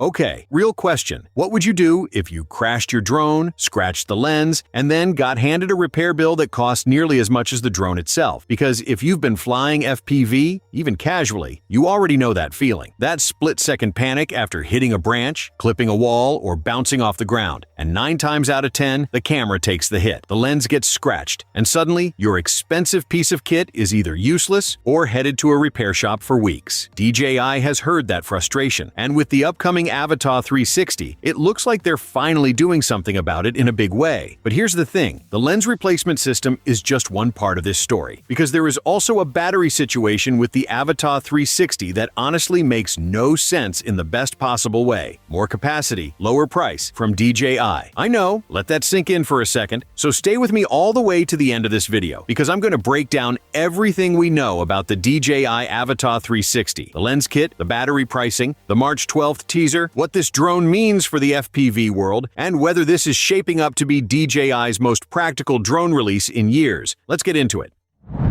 Okay, real question. What would you do if you crashed your drone, scratched the lens, and then got handed a repair bill that cost nearly as much as the drone itself? Because if you've been flying FPV, even casually, you already know that feeling. That split-second panic after hitting a branch, clipping a wall, or bouncing off the ground. And 9 times out of 10, the camera takes the hit. The lens gets scratched, and suddenly, your expensive piece of kit is either useless or headed to a repair shop for weeks. DJI has heard that frustration, and with the upcoming Avata 360, it looks like they're finally doing something about it in a big way. But here's the thing, the lens replacement system is just one part of this story, because there is also a battery situation with the Avata 360 that honestly makes no sense in the best possible way. More capacity, lower price from DJI. I know, let that sink in for a second, so stay with me all the way to the end of this video, because I'm going to break down everything we know about the DJI Avata 360, the lens kit, the battery pricing, the March 12th teaser, what this drone means for the FPV world, and whether this is shaping up to be DJI's most practical drone release in years. Let's get into it.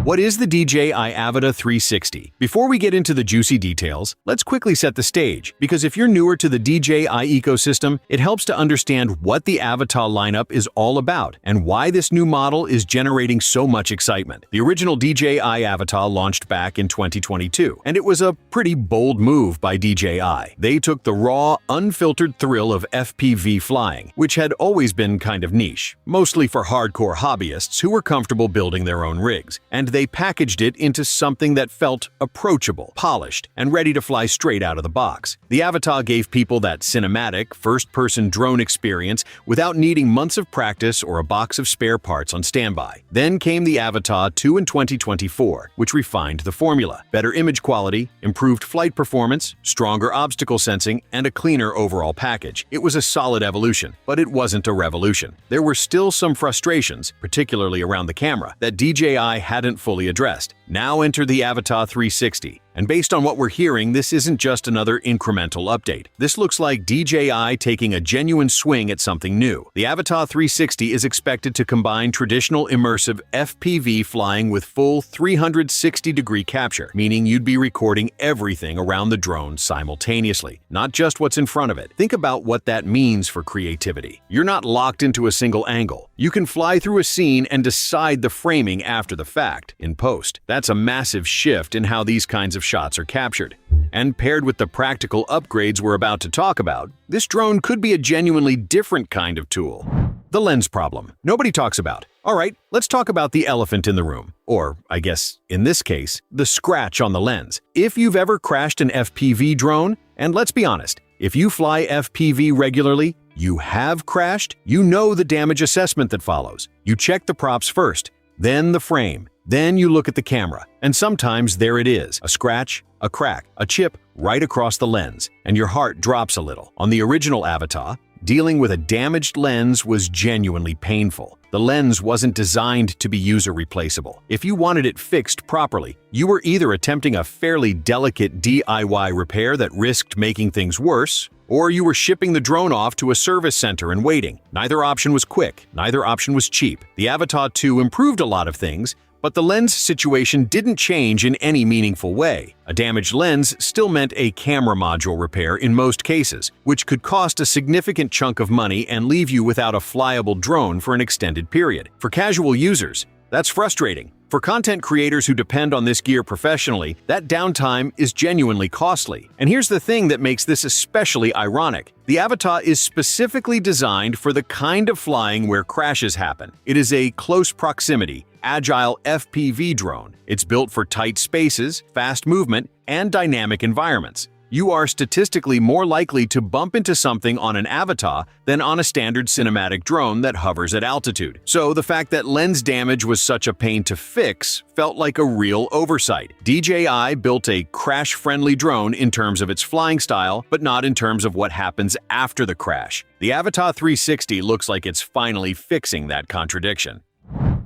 What is the DJI Avata 360? Before we get into the juicy details, let's quickly set the stage, because if you're newer to the DJI ecosystem, it helps to understand what the Avata lineup is all about and why this new model is generating so much excitement. The original DJI Avata launched back in 2022, and it was a pretty bold move by DJI. They took the raw, unfiltered thrill of FPV flying, which had always been kind of niche, mostly for hardcore hobbyists who were comfortable building their own rigs, and they packaged it into something that felt approachable, polished, and ready to fly straight out of the box. The Avata gave people that cinematic, first-person drone experience without needing months of practice or a box of spare parts on standby. Then came the Avata 2 in 2024, which refined the formula. Better image quality, improved flight performance, stronger obstacle sensing, and a cleaner overall package. It was a solid evolution, but it wasn't a revolution. There were still some frustrations, particularly around the camera, that DJI hadn't fully addressed. Now enter the Avata 360. And based on what we're hearing, this isn't just another incremental update. This looks like DJI taking a genuine swing at something new. The Avata 360 is expected to combine traditional immersive FPV flying with full 360-degree capture, meaning you'd be recording everything around the drone simultaneously, not just what's in front of it. Think about what that means for creativity. You're not locked into a single angle. You can fly through a scene and decide the framing after the fact, in post. That's a massive shift in how these kinds of shots are captured. And paired with the practical upgrades we're about to talk about, this drone could be a genuinely different kind of tool. The lens problem. Nobody talks about. All right, let's talk about the elephant in the room. Or, I guess, in this case, the scratch on the lens. If you've ever crashed an FPV drone, and let's be honest, if you fly FPV regularly, you have crashed, you know the damage assessment that follows. You check the props first, then the frame. Then you look at the camera, and sometimes there it is, a scratch, a crack, a chip right across the lens, and your heart drops a little. On the original Avata, dealing with a damaged lens was genuinely painful. The lens wasn't designed to be user-replaceable. If you wanted it fixed properly, you were either attempting a fairly delicate DIY repair that risked making things worse, or you were shipping the drone off to a service center and waiting. Neither option was quick, neither option was cheap. The Avata 2 improved a lot of things, but the lens situation didn't change in any meaningful way. A damaged lens still meant a camera module repair in most cases, which could cost a significant chunk of money and leave you without a flyable drone for an extended period. For casual users, that's frustrating. For content creators who depend on this gear professionally, that downtime is genuinely costly. And here's the thing that makes this especially ironic. The Avata is specifically designed for the kind of flying where crashes happen. It is a close proximity, agile FPV drone. It's built for tight spaces, fast movement, and dynamic environments. You are statistically more likely to bump into something on an Avata than on a standard cinematic drone that hovers at altitude. So the fact that lens damage was such a pain to fix felt like a real oversight. DJI built a crash-friendly drone in terms of its flying style, but not in terms of what happens after the crash. The Avata 360 looks like it's finally fixing that contradiction.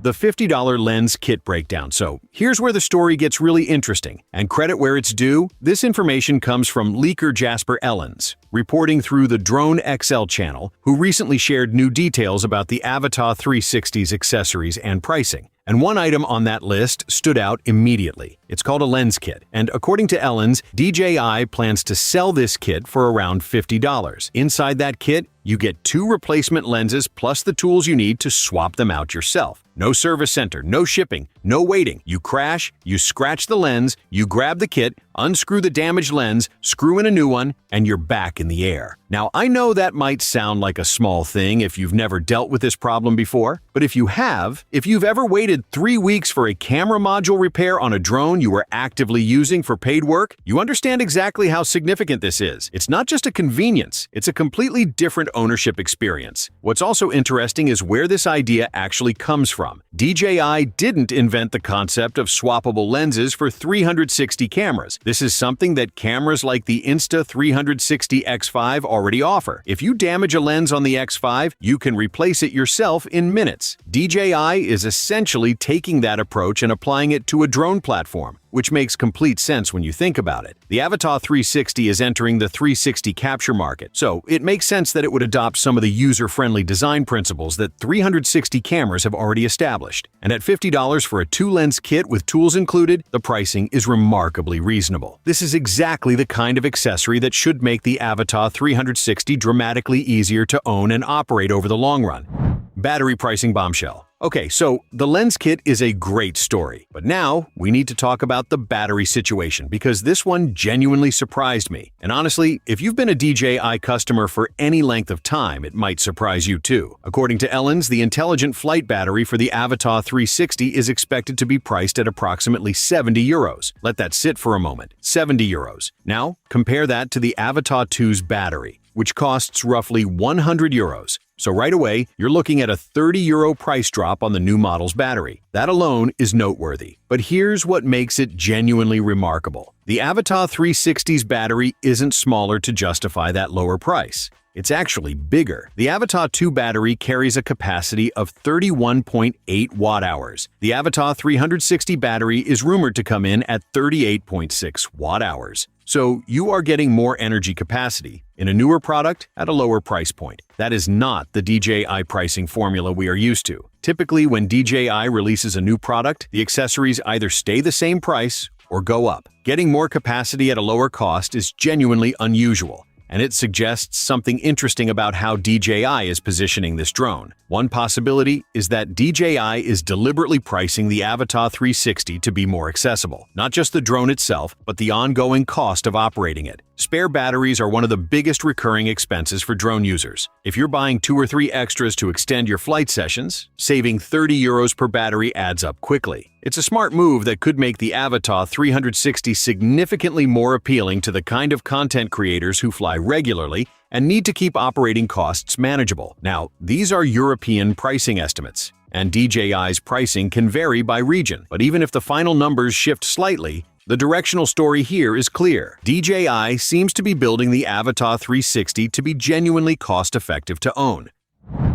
The $50 lens kit breakdown. So here's where the story gets really interesting. And credit where it's due, this information comes from leaker Jasper Ellens, reporting through the Drone XL channel, who recently shared new details about the Avata 360's accessories and pricing. And one item on that list stood out immediately. It's called a lens kit, and according to Ellen's, DJI plans to sell this kit for around $50. Inside that kit, you get 2 replacement lenses plus the tools you need to swap them out yourself. No service center, no shipping, no waiting. You crash, you scratch the lens, you grab the kit, unscrew the damaged lens, screw in a new one, and you're back in the air. Now, I know that might sound like a small thing if you've never dealt with this problem before, but if you've ever waited 3 weeks for a camera module repair on a drone you were actively using for paid work, you understand exactly how significant this is. It's not just a convenience, it's a completely different ownership experience. What's also interesting is where this idea actually comes from. DJI didn't invent the concept of swappable lenses for 360 cameras. This is something that cameras like the Insta360 X5 already offer. If you damage a lens on the X5, you can replace it yourself in minutes. DJI is essentially taking that approach and applying it to a drone platform, which makes complete sense when you think about it. The Avata 360 is entering the 360 capture market, so it makes sense that it would adopt some of the user-friendly design principles that 360 cameras have already established. And at $50 for a 2-lens kit with tools included, the pricing is remarkably reasonable. This is exactly the kind of accessory that should make the Avata 360 dramatically easier to own and operate over the long run. Battery pricing bombshell. Okay, so the lens kit is a great story, but now we need to talk about the battery situation because this one genuinely surprised me. And honestly, if you've been a DJI customer for any length of time, it might surprise you too. According to Ellen's, the intelligent flight battery for the Avata 360 is expected to be priced at approximately €70. Let that sit for a moment. €70. Now, compare that to the Avata 2's battery, which costs roughly €100. So right away, you're looking at a €30 price drop on the new model's battery. That alone is noteworthy. But here's what makes it genuinely remarkable. The Avata 360's battery isn't smaller to justify that lower price. It's actually bigger. The Avata 2 battery carries a capacity of 31.8 watt-hours. The Avata 360 battery is rumored to come in at 38.6 watt-hours. So you are getting more energy capacity in a newer product at a lower price point. That is not the DJI pricing formula we are used to. Typically, when DJI releases a new product, the accessories either stay the same price or go up. Getting more capacity at a lower cost is genuinely unusual, and it suggests something interesting about how DJI is positioning this drone. One possibility is that DJI is deliberately pricing the Avata 360 to be more accessible. Not just the drone itself, but the ongoing cost of operating it. Spare batteries are one of the biggest recurring expenses for drone users. If you're buying 2 or 3 extras to extend your flight sessions, saving €30 per battery adds up quickly. It's a smart move that could make the Avata 360 significantly more appealing to the kind of content creators who fly regularly and need to keep operating costs manageable. Now, these are European pricing estimates, and DJI's pricing can vary by region. But even if the final numbers shift slightly, the directional story here is clear. DJI seems to be building the Avata 360 to be genuinely cost-effective to own.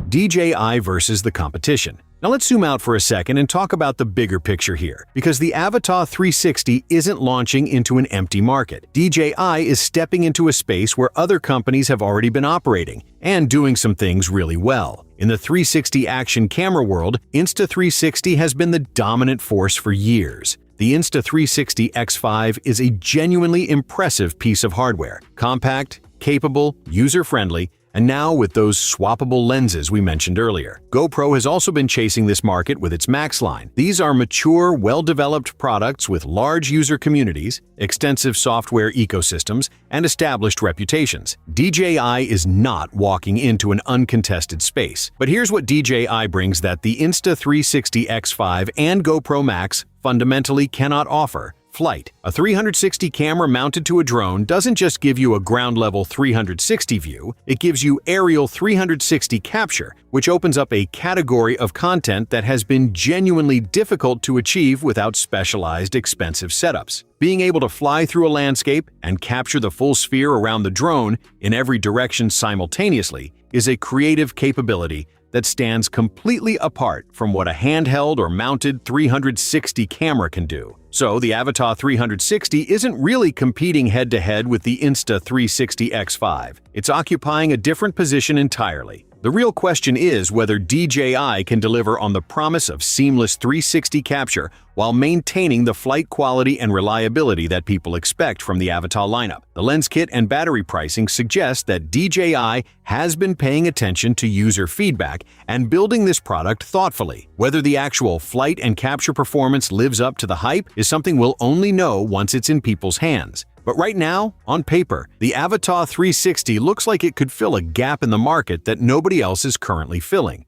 DJI versus the competition. Now let's zoom out for a second and talk about the bigger picture here, because the Avata 360 isn't launching into an empty market. DJI is stepping into a space where other companies have already been operating and doing some things really well. In the 360 action camera world, Insta360 has been the dominant force for years. The Insta360 X5 is a genuinely impressive piece of hardware. Compact, capable, user-friendly, and now with those swappable lenses we mentioned earlier. GoPro has also been chasing this market with its Max line. These are mature, well-developed products with large user communities, extensive software ecosystems, and established reputations. DJI is not walking into an uncontested space. But here's what DJI brings that the Insta360 X5 and GoPro Max fundamentally cannot offer: flight. A 360 camera mounted to a drone doesn't just give you a ground-level 360 view, it gives you aerial 360 capture, which opens up a category of content that has been genuinely difficult to achieve without specialized, expensive setups. Being able to fly through a landscape and capture the full sphere around the drone in every direction simultaneously is a creative capability that stands completely apart from what a handheld or mounted 360 camera can do. So the Avata 360 isn't really competing head-to-head with the Insta360 X5. It's occupying a different position entirely. The real question is whether DJI can deliver on the promise of seamless 360 capture while maintaining the flight quality and reliability that people expect from the Avata lineup. The lens kit and battery pricing suggest that DJI has been paying attention to user feedback and building this product thoughtfully. Whether the actual flight and capture performance lives up to the hype is something we'll only know once it's in people's hands. But right now, on paper, the Avata 360 looks like it could fill a gap in the market that nobody else is currently filling.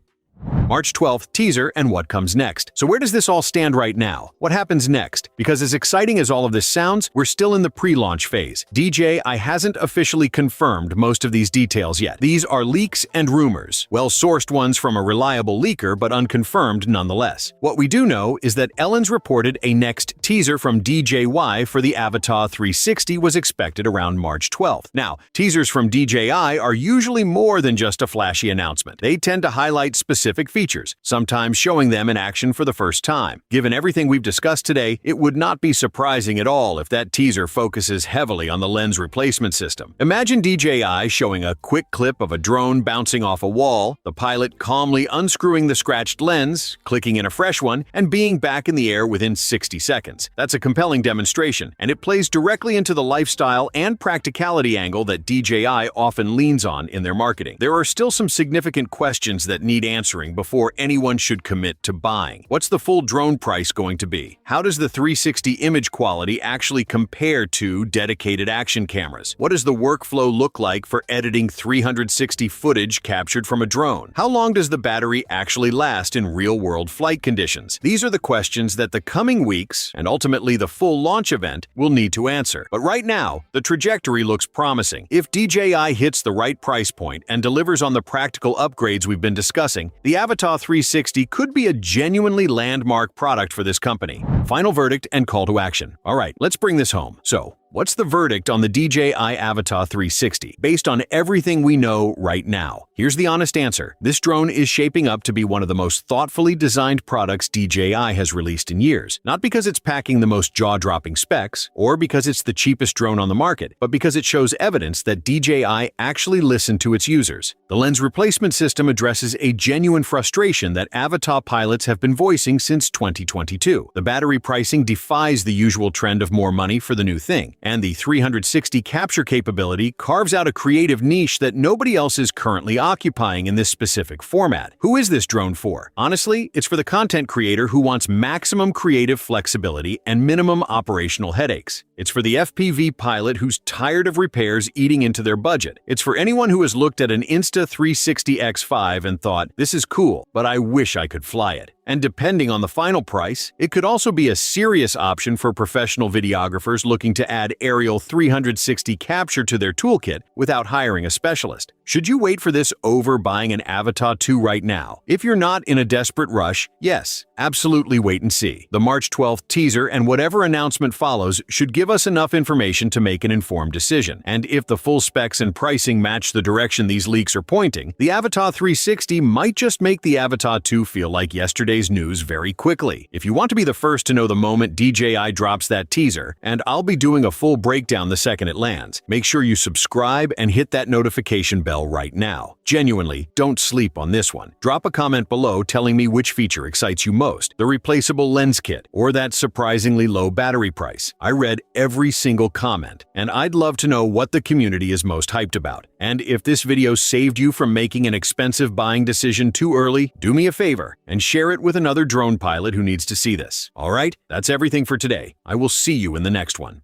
March 12th, teaser and what comes next. So where does this all stand right now? What happens next? Because as exciting as all of this sounds, we're still in the pre-launch phase. DJI hasn't officially confirmed most of these details yet. These are leaks and rumors, well-sourced ones from a reliable leaker but unconfirmed nonetheless. What we do know is that Ellen's reported a next teaser from DJI for the Avata 360 was expected around March 12th. Now, teasers from DJI are usually more than just a flashy announcement. They tend to highlight specific features, sometimes showing them in action for the first time. Given everything we've discussed today, it would not be surprising at all if that teaser focuses heavily on the lens replacement system. Imagine DJI showing a quick clip of a drone bouncing off a wall, the pilot calmly unscrewing the scratched lens, clicking in a fresh one, and being back in the air within 60 seconds. That's a compelling demonstration, and it plays directly into the lifestyle and practicality angle that DJI often leans on in their marketing. There are still some significant questions that need answering before anyone should commit to buying. What's the full drone price going to be? How does the 360 image quality actually compare to dedicated action cameras? What does the workflow look like for editing 360 footage captured from a drone? How long does the battery actually last in real-world flight conditions? These are the questions that the coming weeks, and ultimately the full launch event, will need to answer. But right now, the trajectory looks promising. If DJI hits the right price point and delivers on the practical upgrades we've been discussing, the Avata 360 could be a genuinely landmark product for this company. Final verdict and call to action. All right, let's bring this home. So, what's the verdict on the DJI Avata 360, based on everything we know right now? Here's the honest answer. This drone is shaping up to be one of the most thoughtfully designed products DJI has released in years. Not because it's packing the most jaw-dropping specs, or because it's the cheapest drone on the market, but because it shows evidence that DJI actually listened to its users. The lens replacement system addresses a genuine frustration that Avata pilots have been voicing since 2022. The battery pricing defies the usual trend of more money for the new thing. And the 360 capture capability carves out a creative niche that nobody else is currently occupying in this specific format. Who is this drone for? Honestly, it's for the content creator who wants maximum creative flexibility and minimum operational headaches. It's for the FPV pilot who's tired of repairs eating into their budget. It's for anyone who has looked at an Insta360 X5 and thought, "This is cool, but I wish I could fly it." And depending on the final price, it could also be a serious option for professional videographers looking to add aerial 360 capture to their toolkit without hiring a specialist. Should you wait for this over buying an Avata 2 right now? If you're not in a desperate rush, yes, absolutely wait and see. The March 12th teaser and whatever announcement follows should give us enough information to make an informed decision. And if the full specs and pricing match the direction these leaks are pointing, the Avata 360 might just make the Avata 2 feel like yesterday's news very quickly. If you want to be the first to know the moment DJI drops that teaser, and I'll be doing a full breakdown the second it lands, make sure you subscribe and hit that notification bell right now. Genuinely, don't sleep on this one. Drop a comment below telling me which feature excites you most, the replaceable lens kit or that surprisingly low battery price. I read every single comment, and I'd love to know what the community is most hyped about. And if this video saved you from making an expensive buying decision too early, do me a favor and share it with another drone pilot who needs to see this. All right, that's everything for today. I will see you in the next one.